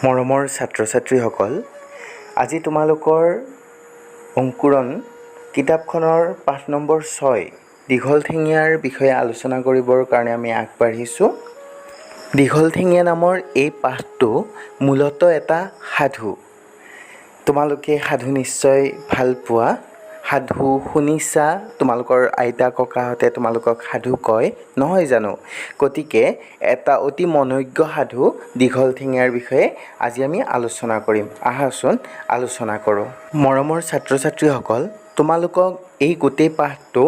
মৰমৰ ছাত্ৰ ছাত্ৰীসকল, আজি তোমালোকৰ অংকুৰণ কিতাপখনৰ পাঠ নম্বৰ 6 দীঘলঠেঙীয়াৰ বিষয়ে আলোচনা কৰিবৰ কাৰণে আমি আগবাঢ়িছোঁ। দীঘলঠেঙীয়া নামৰ এই পাঠটো মূলতঃ এটা সাধু। তোমালোকে সাধু নিশ্চয় ভাল পোৱা। সাধু শুনিছা, তোমালোকৰ আইতা ককাহঁতে তোমালোকক সাধু কয় নহয় জানো? গতিকে এটা অতি মনোজ্ঞ সাধু দীঘলঠেঙীয়াৰ বিষয়ে আজি আমি আলোচনা কৰিম। আহাচোন আলোচনা কৰোঁ। মৰমৰ ছাত্ৰ ছাত্ৰীসকল, তোমালোকক এই গোটেই পাঠটো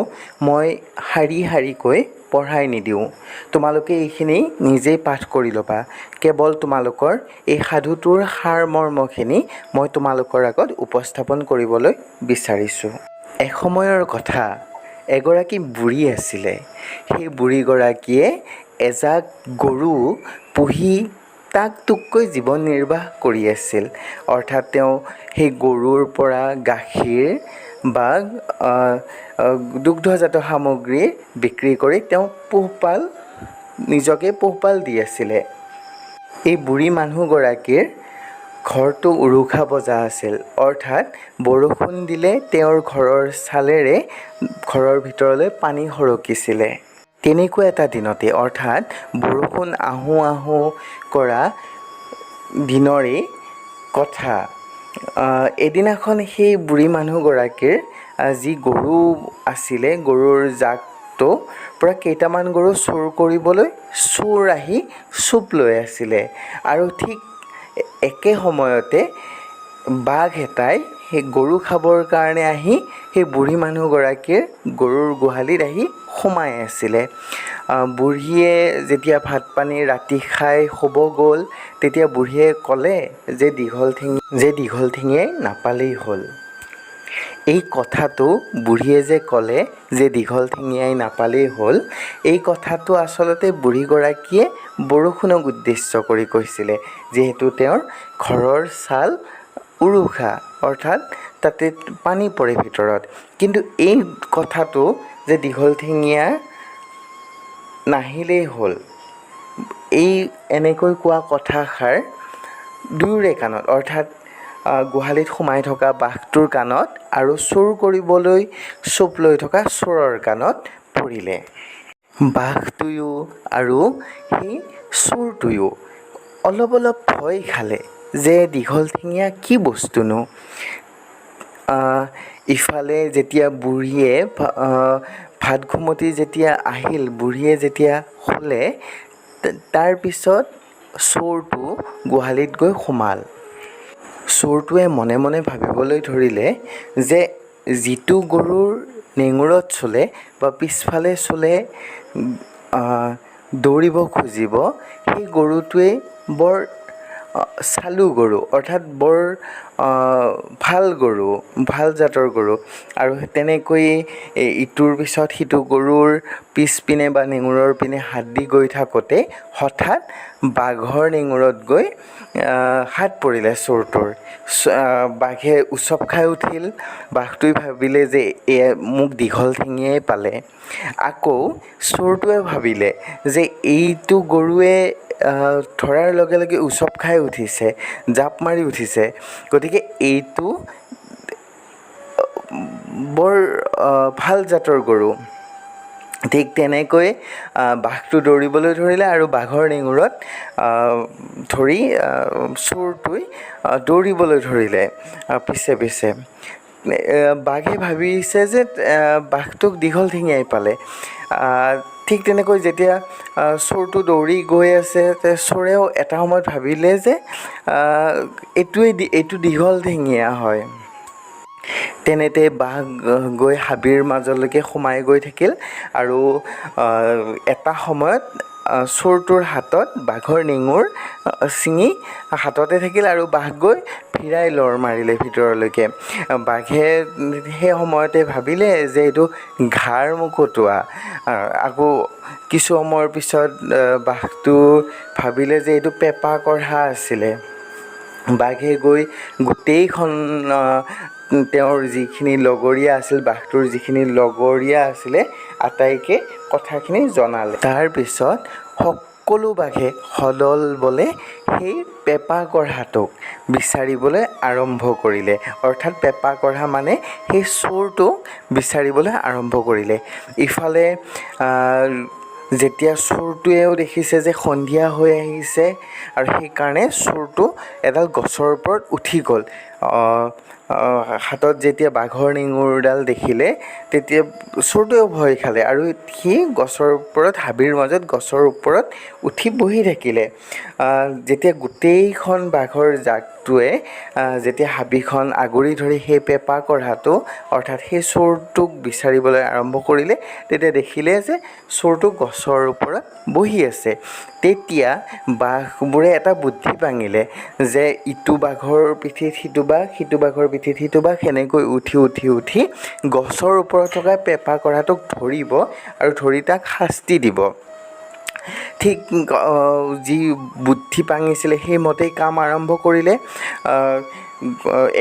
মই শাৰী শাৰীকৈ পঢ়াই নিদিওঁ। তোমালোকে এইখিনি নিজেই পাঠ কৰি ল'বা। কেৱল তোমালোকৰ এই সাধুটোৰ সাৰমৰ্মখিনি মই তোমালোকৰ আগত উপস্থাপন কৰিবলৈ বিচাৰিছোঁ। এসময়ৰ কথা, এগৰাকী বুঢ়ী আছিলে। সেই বুঢ়ীগৰাকীয়ে এজাক গৰু পুহি টাক টুককৈ জীৱন নিৰ্বাহ কৰি আছিল। অৰ্থাৎ তেওঁ সেই গৰুৰ পৰা গাখীৰ বা দুগ্ধজাত সামগ্ৰী বিক্ৰী কৰি তেওঁ নিজকে পোহপাল দি আছিলে। এই বুঢ়ী মানুহগৰাকীৰ ঘৰটো উৰুঘা বজা আছিল। অৰ্থাৎ বৰষুণ দিলে তেওঁৰ ঘৰৰ চালেৰে ঘৰৰ ভিতৰলৈ পানী সৰকিছিলে। তেনেকুৱা এটা দিনতে, অৰ্থাৎ বৰষুণ আহোঁ আহোঁ কৰা দিনৰে কথা, এদিনাখন সেই বুঢ়ী মানুহগৰাকীৰ যি গৰু আছিলে, গৰুৰ জাকটো পৰা কেইটামান গৰু চুৰ কৰিবলৈ চোৰ আহি চুপ লৈ আছিলে। আৰু ঠিক একে সময়তে বাঘ এটাই সেই গৰু খাবৰ কাৰণে আহি সেই বুঢ়ী মানুহগৰাকীৰ গৰুৰ গোহালিত আহি সোমাই আছিলে। বুঢ়ীয়ে যেতিয়া ভাত পানী ৰাতি খাই শুব গ'ল, তেতিয়া বুঢ়ীয়ে ক'লে যে দীঘলঠেঙীয়াই নাপালেই হ'ল। এই কথাটো বুঢ়ীয়ে যে ক'লে যে দীঘলঠেঙীয়াই নাপালেই হ'ল, এই কথাটো আচলতে বুঢ়ীগৰাকীয়ে বৰষুণক উদ্দেশ্য কৰি কৈছিলে, যিহেতু তেওঁৰ ঘৰৰ ছাল উৰুঘা, অৰ্থাৎ তাতে পানী পৰে ভিতৰত। কিন্তু এই কথাটো যে দীঘলঠেঙীয়া নাহিলেই হ'ল, এই এনেকৈ কোৱা কথাষাৰ দুয়োৰে কাণত, অৰ্থাৎ গোহালিত সোমাই থকা বাঘটোৰ কাণত আৰু চুৰ কৰিবলৈ চুপ লৈ থকা চোৰৰ কাণত পৰিলে। বাঘটোৱেও আৰু সেই চোৰটোৱেও অলপ অলপ ভয় খালে যে দীঘলঠেঙীয়া কি বস্তুনো। ইফালে যেতিয়া বুঢ়ীয়ে ভাত ঘুমটি যেতিয়া আহিল, বুঢ়ীয়ে যেতিয়া শুলে, তাৰপিছত চোৰটো গোহালিত গৈ সোমাল। চোৰটোৱে মনে মনে ভাবিবলৈ ধৰিলে যে যিটো গৰুৰ নেঙুৰত চলে বা পিছফালে চলে দৌৰিব খুজিব, সেই গৰুটোৱে বৰ চালু গৰু, অৰ্থাৎ বৰ ভাল গৰু, ভাল জাতৰ গৰু। আৰু তেনেকৈ ইটোৰ পিছত সিটো গৰুৰ পিছপিনে বা নেঙুৰৰ পিনে হাত দি গৈ থাকোঁতে হঠাৎ বাঘৰ নেঙুৰত গৈ হাত পৰিলে চোৰটোৰ। বাঘে উচপ খাই উঠিল। বাঘটোৱে ভাবিলে যে মোক দীঘলঠেঙীয়াই পালে। আকৌ চোৰটোৱে ভাবিলে যে এইটো গৰুৱে ধৰাৰ লগে লগে উচপ খাই উঠিছে, জাপ মাৰি উঠিছে, গতিকে এইটো বৰ ভাল জাতৰ গৰু। ঠিক তেনেকৈ বাঘটো দৌৰিবলৈ ধৰিলে আৰু বাঘৰ নেঙুৰত ধৰি চোৰটোৱে দৌৰিবলৈ ধৰিলে পিছে পিছে। বাঘে ভাবিছে যে বাঘটোক দীঘলঠেঙীয়াই পালে। ঠিক তেনেকৈ যেতিয়া চোৰটো দৌৰি গৈ আছে, চোৰেও এটা সময়ত ভাবিলে যে এইটো দীঘলঠেঙীয়া হয়। তেনেতে বাঘ গৈ হাবিৰ মাজলৈকে সোমাই গৈ থাকিল আৰু এটা সময়ত চোৰটোৰ হাতত বাঘৰ নেঙুৰ ছিঙি হাততে থাকিল আৰু বাঘ গৈ ফিৰাই লৰ মাৰিলে ভিতৰলৈকে। বাঘে সেই সময়তে ভাবিলে যে এইটো ঘাৰ মুকুটোৱা। আকৌ কিছু সময়ৰ পিছত বাঘটো ভাবিলে যে এইটো পেঁপা কঢ়া আছিলে। বাঘে গৈ গোটেইখন তেওঁৰ যিখিনি লগৰীয়া আছিল, বাঘটোৰ যিখিনি লগৰীয়া আছিলে, আটাইকে কথাখিনি জনালে। তাৰপিছত সকলো বাঘে সদল বলে সেই পেঁপা কঢ়াটোক বিচাৰিবলৈ আৰম্ভ কৰিলে। অৰ্থাৎ পেঁপা কঢ়া মানে সেই চোৰটোক বিচাৰিবলৈ আৰম্ভ কৰিলে। ইফালে যেতিয়া চোৰটোৱেও দেখিছে যে সন্ধিয়া হৈ আহিছে আৰু সেইকাৰণে চোৰটো এডাল গছৰ ওপৰত উঠি গ'ল। হাতত যেতিয়া বাঘৰ নেঙুৰডাল দেখিলে তেতিয়া চোৰটোৱেও ভয় খালে আৰু সি গছৰ ওপৰত, হাবিৰ মাজত গছৰ ওপৰত উঠি বহি থাকিলে। যেতিয়া গোটেইখন বাঘৰ জাকটোৱে যেতিয়া হাবিখন আগুৰি ধৰি সেই পেঁপা কঢ়াটো অৰ্থাৎ সেই চোৰটোক বিচাৰিবলৈ আৰম্ভ কৰিলে, তেতিয়া দেখিলে যে চোৰটো গছৰ ওপৰত বহি আছে। তেতিয়া বাঘবোৰে এটা বুদ্ধি পাঙিলে যে ইটো বাঘৰ পিঠিত সিটো বাঘ, সিটো বাঘৰ পিঠিত সিটো বাঘ, সেনেকৈ উঠি উঠি উঠি গছৰ ওপৰত থকা পেঁপা কঢ়াটোক ধৰিব আৰু ধৰি তাক শাস্তি দিব। ঠিক যি বুদ্ধি পাঙিছিলে সেইমতেই কাম আৰম্ভ কৰিলে।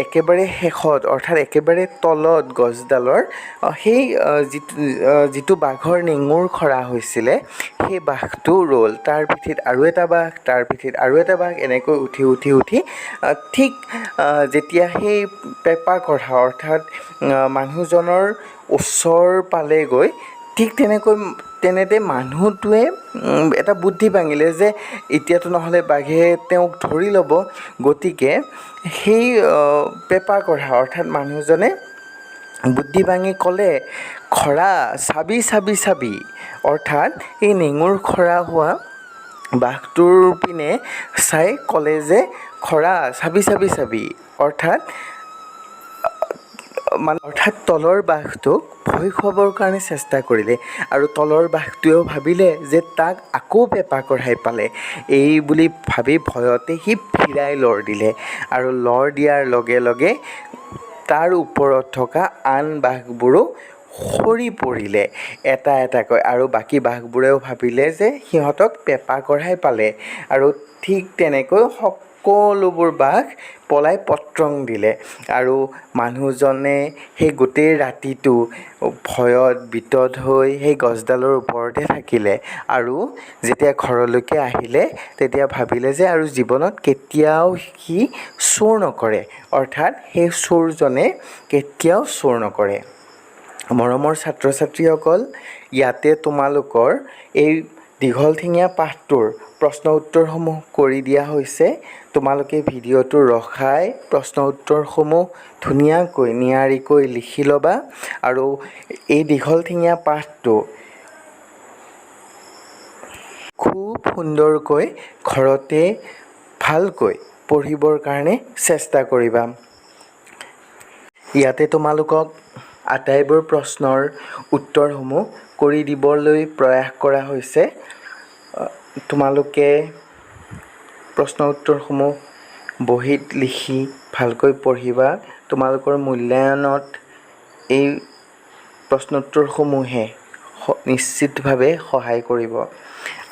একেবাৰে শেষত অৰ্থাৎ একেবাৰে তলত গছডালৰ সেই যিটো বাঘৰ নেঙুৰ খৰা হৈছিলে সেই বাঘটো ৰ'ল। তাৰ পিঠিত আৰু এটা বাঘ, তাৰ পিঠিত আৰু এটা বাঘ, এনেকৈ উঠি উঠি উঠি ঠিক যেতিয়া সেই পেঁপা কঢ়া অৰ্থাৎ মানুহজনৰ ওচৰ পালেগৈ, ঠিক তেনেতে মানুহটোৱে এটা বুদ্ধি পাঙিলে যে এতিয়াতো নহ'লে বাঘে তেওঁক ধৰি ল'ব। গতিকে সেই পেঁপা কঢ়া অৰ্থাৎ মানুহজনে বুদ্ধি ভাঙি ক'লে, খৰা চাবি চাবি চাবি। অৰ্থাৎ এই নেঙুৰ খৰা হোৱা বাঘটোৰ পিনে চাই ক'লে যে খৰা চাবি চাবি চাবি। অৰ্থাৎ তলৰ বাঘটোক ভয় খুৱাবৰ কাৰণে চেষ্টা কৰিলে আৰু তলৰ বাঘটোৱেও ভাবিলে যে তাক আকৌ পেঁপা কঢ়াই পালে। এই বুলি ভাবি ভয়তে সি ফিৰাই লৰ দিলে আৰু লৰ দিয়াৰ লগে লগে তাৰ ওপৰত থকা আন বাঘবোৰো সৰি পৰিলে এটা এটাকৈ আৰু বাকী বাঘবোৰেও ভাবিলে যে সিহঁতক পেঁপা কঢ়াই পালে আৰু ঠিক তেনেকৈ সকলোবোৰ বাঘ পলাই পত্ৰং দিলে আৰু মানুহজনে সেই গোটেই ৰাতিটো ভয়ত বিতত হৈ সেই গছডালৰ ওপৰতে থাকিলে আৰু যেতিয়া ঘৰলৈকে আহিলে তেতিয়া ভাবিলে যে আৰু জীৱনত কেতিয়াও সি চোৰ নকৰে। অৰ্থাৎ সেই চোৰজনে কেতিয়াও চোৰ নকৰে। মৰমৰ ছাত্ৰ ছাত্ৰীসকল, ইয়াতে তোমালোকৰ এই দীঘলঠেঙীয়া পাঠটোৰ প্ৰশ্ন উত্তৰসমূহ কৰি দিয়া হৈছে। তোমালোকে ভিডিঅ'টো ৰখাই প্ৰশ্ন উত্তৰসমূহ ধুনীয়াকৈ নিয়াৰিকৈ লিখি ল'বা আৰু এই দীঘলঠেঙীয়া পাঠটো খুব সুন্দৰকৈ ঘৰতে ভালকৈ পঢ়িবৰ কাৰণে চেষ্টা কৰিবা। ইয়াতে তোমালোকক আটাইবোৰ প্ৰশ্নৰ উত্তৰসমূহ কৰি দিবলৈ প্ৰয়াস কৰা হৈছে। তোমালোকে প্ৰশ্ন উত্তৰসমূহ বহীত লিখি ভালকৈ পঢ়িবা। তোমালোকৰ মূল্যায়নত এই প্ৰশ্ন উত্তৰসমূহে নিশ্চিতভাৱে সহায় কৰিব।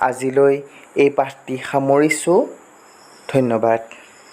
আজিলৈ এই পাঠটি সামৰিছোঁ। ধন্যবাদ।